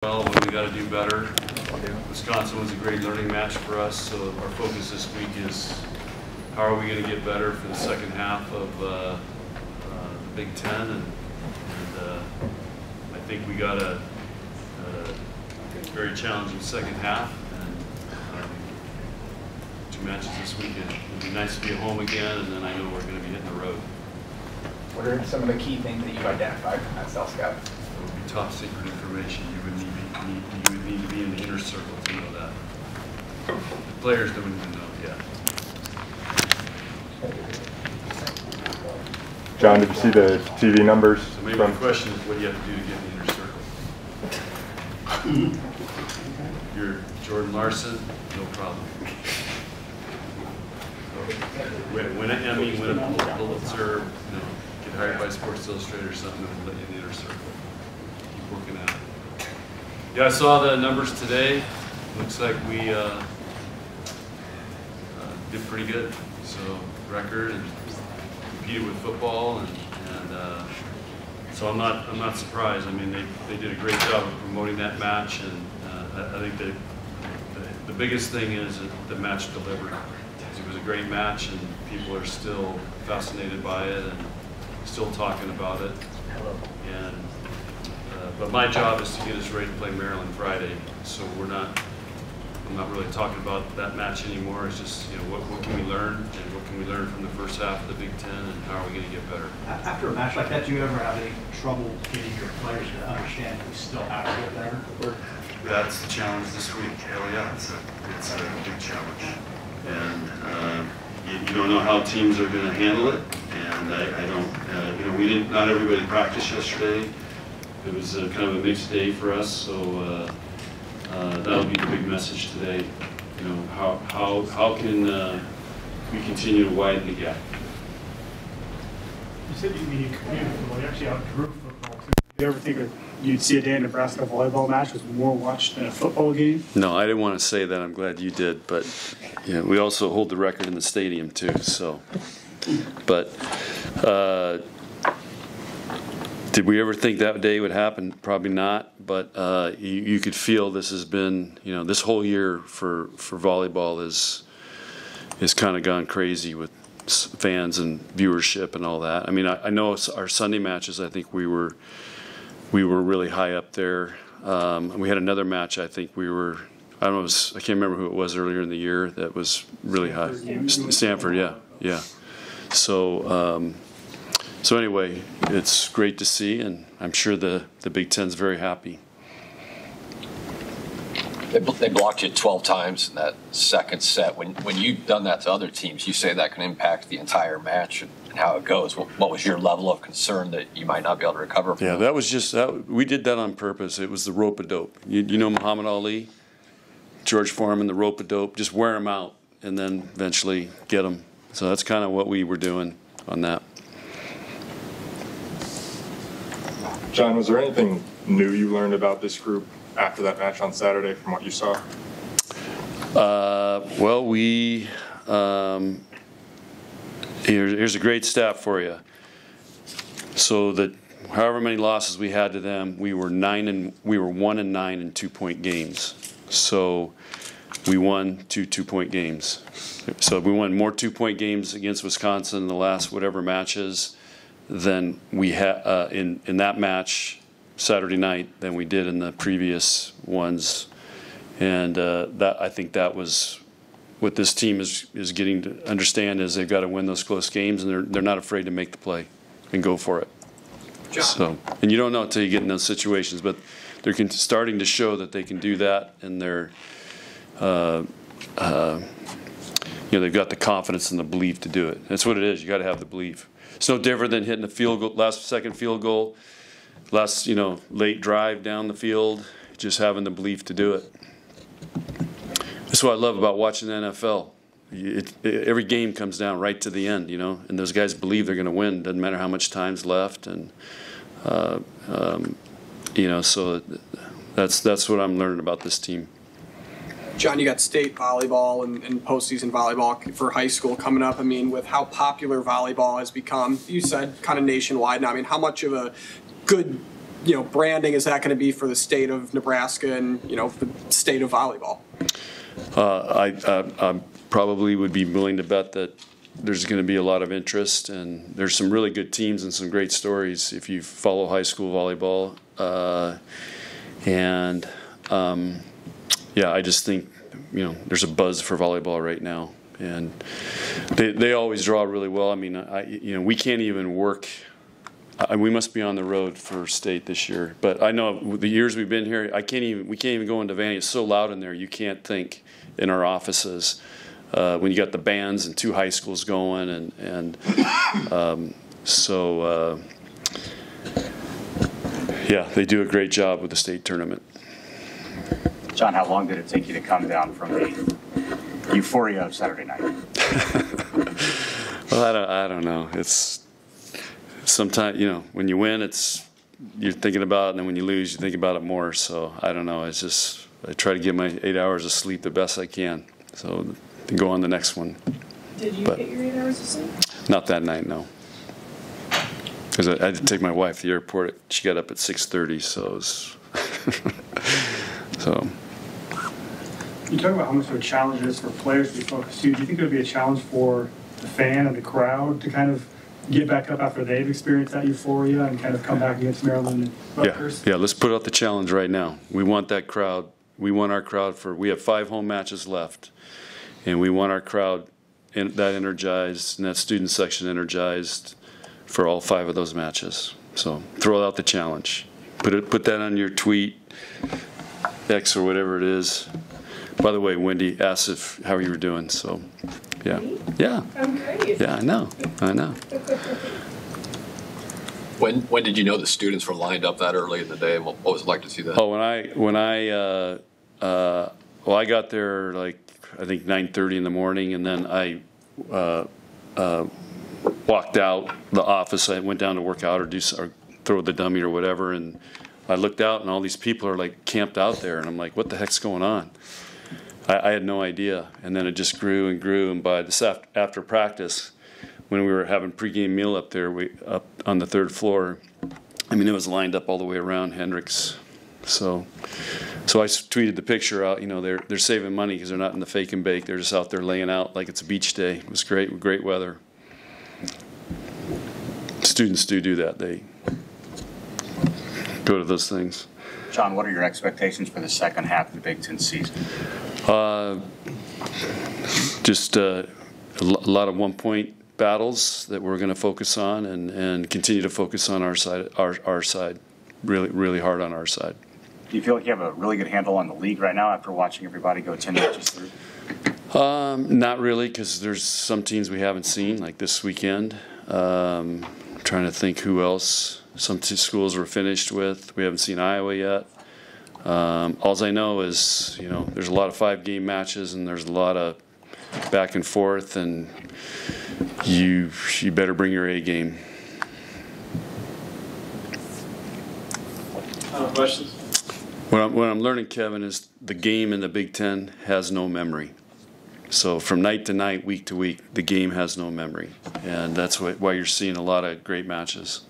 Well, when we got to do better. Wisconsin was a great learning match for us, so our focus this week is how are we going to get better for the second half of the Big Ten, and I think we got a very challenging second half, and 2 matches this weekend. It'd be nice to be at home again, and then I know we're going to be hitting the road. What are some of the key things that you've identified at South Scout? It would be top secret information. You would need to be in the inner circle to know that. The players don't even know yet. John, did you see the TV numbers? So maybe the question is, what do you have to do to get in the inner circle? You're Jordan Larson, no problem. Win an Emmy, win a Pulitzer, get hired by Sports Illustrated or something, and let you in the inner circle. Keep working at it. Yeah, I saw the numbers today. Looks like we did pretty good. So record and competed with football, and so I'm not surprised. I mean, they did a great job of promoting that match, and I think the biggest thing is that the match delivered. It was a great match, and people are still fascinated by it and still talking about it. And but my job is to get us ready to play Maryland Friday. So I'm not really talking about that match anymore. It's just, what can we learn, and what can we learn from the first half of the Big Ten, and how are we going to get better? After a match like that, do you ever have any trouble getting your players to understand that we still have to get better? That's the challenge this week. Hell yeah, it's a big challenge. And you don't know how teams are going to handle it. And I don't, not everybody practiced yesterday. It was kind of a mixed day for us, so that'll be the big message today. How can we continue to widen the gap? You said you competed football. You actually outgrew football too. Do you ever think that you'd see a day in Nebraska volleyball match was more watched than a football game? No, I didn't want to say that. I'm glad you did, but we also hold the record in the stadium too. So, but. Did we ever think that day would happen? Probably not, but you could feel this has been, this whole year for volleyball is kind of gone crazy with fans and viewership and all that. I mean, I know our Sunday matches, I think we were really high up there. We had another match, I think I can't remember who it was earlier in the year that was really high. Stanford, yeah. So anyway, it's great to see, and I'm sure the Big Ten's very happy. They blocked you 12 times in that second set. When you've done that to other teams, you say that can impact the entire match and how it goes. What was your level of concern that you might not be able to recover from? Yeah, that was just we did that on purpose. It was the rope-a-dope. You know Muhammad Ali, George Foreman, the rope-a-dope. Just wear them out and then eventually get them. So that's kind of what we were doing on that. John, was there anything new you learned about this group after that match on Saturday from what you saw? Well, here's a great stat for you. So that however many losses we had to them, we were 1 and 9 in 2-point games. So we won 2 2-point games. So we won more 2-point games against Wisconsin in the last whatever matches than we had in that match Saturday night than we did in the previous ones, and I think that was what this team is getting to understand is they've got to win those close games, and they're not afraid to make the play and go for it. John. So, and you don't know until you get in those situations, but they're starting to show that they can do that, and they're they've got the confidence and the belief to do it. That's what it is. You got to have the belief. It's no different than hitting a field goal, second field goal, late drive down the field, just having the belief to do it. That's what I love about watching the NFL. Every game comes down right to the end, and those guys believe they're going to win. Doesn't matter how much time's left, and so that's what I'm learning about this team. John, you got state volleyball and postseason volleyball for high school coming up. I mean, with how popular volleyball has become, you said kind of nationwide now. I mean, how much of a good branding is that going to be for the state of Nebraska and, the state of volleyball? I probably would be willing to bet that there's going to be a lot of interest, and there's some really good teams and some great stories if you follow high school volleyball. I just think, there's a buzz for volleyball right now, and they always draw really well. I mean, we can't even work. We must be on the road for state this year, but I know the years we've been here, we can't even go into Vandy. It's so loud in there, you can't think in our offices. When you got the bands and 2 high schools going, they do a great job with the state tournament. John, how long did it take you to come down from the euphoria of Saturday night? Well, I don't know. It's sometimes, when you win, you're thinking about it, and then when you lose, you think about it more. So I don't know. It's just, I try to get my 8 hours of sleep the best I can. So to go on the next one. Did you get your 8 hours of sleep? Not that night, no. Because I had to take my wife to the airport. She got up at 6:30, so it was so. You talk about how much of a challenge it is for players to be focused too. Do you think it would be a challenge for the fan and the crowd to kind of get back up after they've experienced that euphoria and kind of come back against Maryland and Rutgers? Yeah, let's put out the challenge right now. We want that crowd. We want our crowd we have 5 home matches left, and we want our crowd that energized and that student section energized for all 5 of those matches. So throw out the challenge. Put that on your tweet, X or whatever it is. By the way, Wendy asked how you were doing. So, yeah, Me? yeah, I'm great. yeah. I know. When did you know the students were lined up that early in the day? What was it like to see that? Oh, I got there like I think 9:30 in the morning, and then I walked out the office. I went down to work out or throw the dummy or whatever, and I looked out, and all these people are like camped out there, and I'm like, what the heck's going on? I had no idea, and then it just grew and grew, and by this after practice, when we were having pregame meal up there, up on the 3rd floor, I mean, it was lined up all the way around Hendricks. So I tweeted the picture out. They're saving money because they're not in the fake and bake. They're just out there laying out like it's a beach day. It was great weather. Students do that. They go to those things. John, what are your expectations for the second half of the Big Ten season? Just a lot of 1-point battles that we're going to focus on and continue to focus on our side, really hard on our side. Do you feel like you have a really good handle on the league right now after watching everybody go 10 matches through? Not really, because there's some teams we haven't seen, like this weekend. Trying to think who else. Some schools we're finished with. We haven't seen Iowa yet. All I know is, there's a lot of 5-game matches, and there's a lot of back and forth, and you better bring your A game. Questions? What I'm learning, Kevin, is the game in the Big Ten has no memory. So from night to night, week to week, the game has no memory, and that's why you're seeing a lot of great matches.